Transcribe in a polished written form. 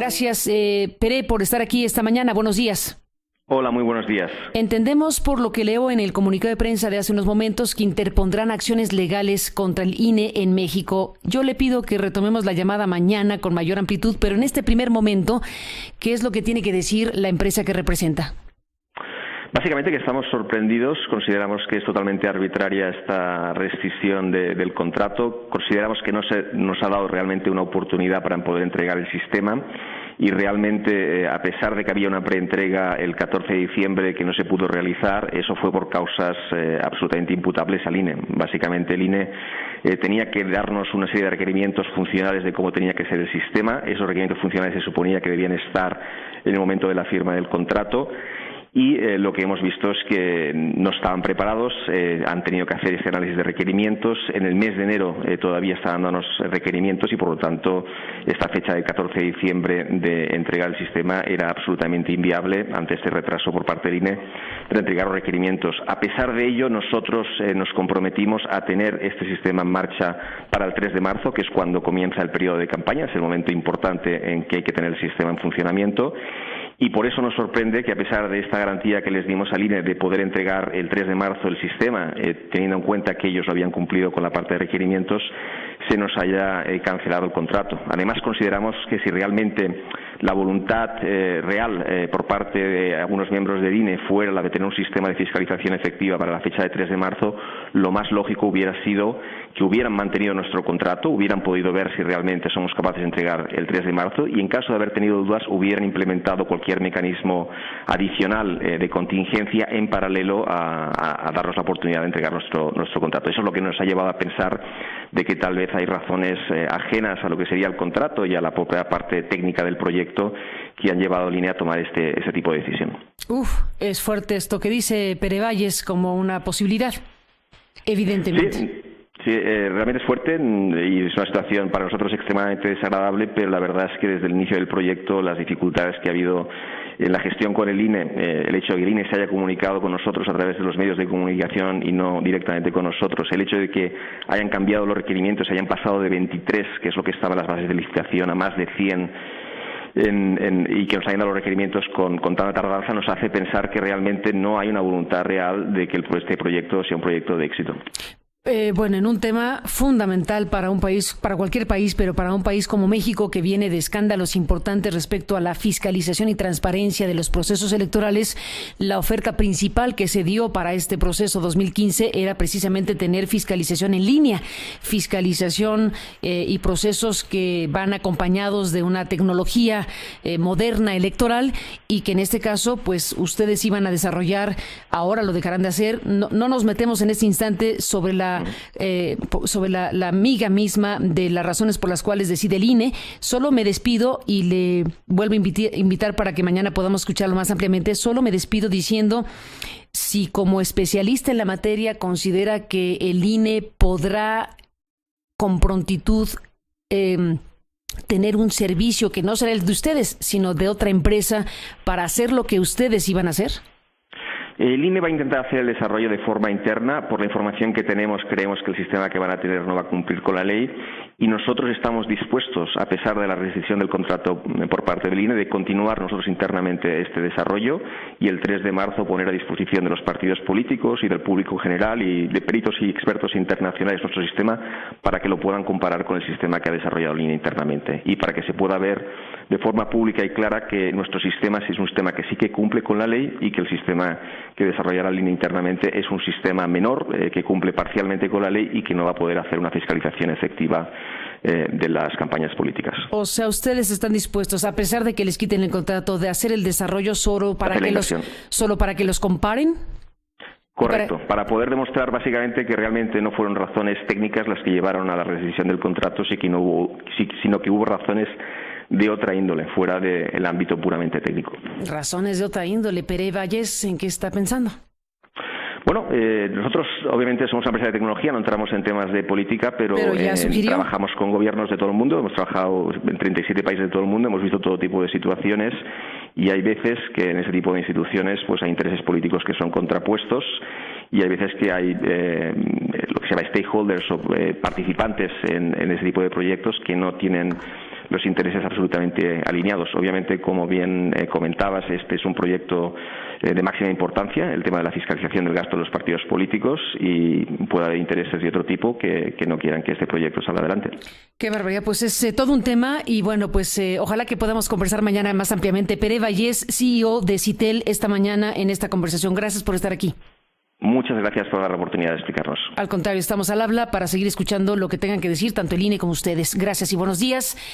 Gracias, Pere, por estar aquí esta mañana. Buenos días. Hola, muy buenos días. Entendemos, por lo que leo en el comunicado de prensa de hace unos momentos, que interpondrán acciones legales contra el INE en México. Yo le pido que retomemos la llamada mañana con mayor amplitud, pero en este primer momento, ¿qué es lo que tiene que decir la empresa que representa? Básicamente que estamos sorprendidos, consideramos que es totalmente arbitraria esta rescisión del contrato, consideramos que no se nos ha dado realmente una oportunidad para poder entregar el sistema y realmente, a pesar de que había una preentrega el 14 de diciembre que no se pudo realizar, eso fue por causas absolutamente imputables al INE. Básicamente el INE tenía que darnos una serie de requerimientos funcionales de cómo tenía que ser el sistema. Esos requerimientos funcionales se suponía que debían estar en el momento de la firma del contrato. Y lo que hemos visto es que no estaban preparados, han tenido que hacer este análisis de requerimientos. En el mes de enero todavía estaban dándonos requerimientos y, por lo tanto, esta fecha del 14 de diciembre de entregar el sistema era absolutamente inviable ante este retraso por parte del INE de entregar los requerimientos. A pesar de ello, nosotros nos comprometimos a tener este sistema en marcha para el 3 de marzo, que es cuando comienza el periodo de campaña, es el momento importante en que hay que tener el sistema en funcionamiento. Y por eso nos sorprende que, a pesar de esta garantía que les dimos al INE de poder entregar el 3 de marzo el sistema, teniendo en cuenta que ellos lo habían cumplido con la parte de requerimientos, se nos haya cancelado el contrato. Además, consideramos que si realmente la voluntad real por parte de algunos miembros del INE fuera la de tener un sistema de fiscalización efectiva para la fecha de 3 de marzo, lo más lógico hubiera sido que hubieran mantenido nuestro contrato, hubieran podido ver si realmente somos capaces de entregar el 3 de marzo y, en caso de haber tenido dudas, hubieran implementado cualquier mecanismo adicional de contingencia en paralelo a darnos la oportunidad de entregar nuestro contrato. Eso es lo que nos ha llevado a pensar de que tal vez hay razones ajenas a lo que sería el contrato y a la propia parte técnica del proyecto que han llevado a Línea a tomar ese tipo de decisión. Es fuerte esto que dice Pere Valles como una posibilidad, evidentemente. Sí, realmente es fuerte y es una situación para nosotros extremadamente desagradable, pero la verdad es que desde el inicio del proyecto las dificultades que ha habido en la gestión con el INE, el hecho de que el INE se haya comunicado con nosotros a través de los medios de comunicación y no directamente con nosotros, el hecho de que hayan cambiado los requerimientos, hayan pasado de 23, que es lo que estaba en las bases de licitación, a más de 100, y que nos hayan dado los requerimientos con tanta tardanza, nos hace pensar que realmente no hay una voluntad real de que este proyecto sea un proyecto de éxito. Bueno, en un tema fundamental para un país, para cualquier país, pero para un país como México, que viene de escándalos importantes respecto a la fiscalización y transparencia de los procesos electorales, la oferta principal que se dio para este proceso 2015 era precisamente tener fiscalización en línea, fiscalización y procesos que van acompañados de una tecnología moderna electoral y que en este caso, pues ustedes iban a desarrollar, ahora lo dejarán de hacer. No nos metemos en este instante sobre la miga misma de las razones por las cuales decide el INE. Solo me despido y le vuelvo a invitar para que mañana podamos escucharlo más ampliamente. Solo me despido diciendo si, como especialista en la materia, considera que el INE podrá con prontitud tener un servicio que no será el de ustedes, sino de otra empresa para hacer lo que ustedes iban a hacer. El INE va a intentar hacer el desarrollo de forma interna. Por la información que tenemos, creemos que el sistema que van a tener no va a cumplir con la ley y nosotros estamos dispuestos, a pesar de la rescisión del contrato por parte del INE, de continuar nosotros internamente este desarrollo y el 3 de marzo poner a disposición de los partidos políticos y del público en general y de peritos y expertos internacionales nuestro sistema para que lo puedan comparar con el sistema que ha desarrollado el INE internamente y para que se pueda ver de forma pública y clara que nuestro sistema es un sistema que sí que cumple con la ley y que el sistema que desarrollará el INE internamente es un sistema menor que cumple parcialmente con la ley y que no va a poder hacer una fiscalización efectiva de las campañas políticas. O sea, ustedes están dispuestos, a pesar de que les quiten el contrato, de hacer el desarrollo solo para que los comparen. Correcto, para poder demostrar básicamente que realmente no fueron razones técnicas las que llevaron a la rescisión del contrato, sino que hubo razones de otra índole, fuera del ámbito puramente técnico. Razones de otra índole. Pere Valles, ¿en qué está pensando? Bueno, nosotros obviamente somos una empresa de tecnología, no entramos en temas de política, pero trabajamos con gobiernos de todo el mundo, hemos trabajado en 37 países de todo el mundo, hemos visto todo tipo de situaciones y hay veces que en ese tipo de instituciones pues hay intereses políticos que son contrapuestos y hay veces que hay lo que se llama stakeholders o participantes en ese tipo de proyectos que no tienen los intereses absolutamente alineados. Obviamente, como bien comentabas, este es un proyecto de máxima importancia, el tema de la fiscalización del gasto de los partidos políticos, y puede haber intereses de otro tipo que no quieran que este proyecto salga adelante. Qué barbaridad, pues es todo un tema y bueno, pues ojalá que podamos conversar mañana más ampliamente. Pere Vallés, CEO de Citel, esta mañana en esta conversación. Gracias por estar aquí. Muchas gracias por dar la oportunidad de explicarnos. Al contrario, estamos al habla para seguir escuchando lo que tengan que decir tanto el INE como ustedes. Gracias y buenos días.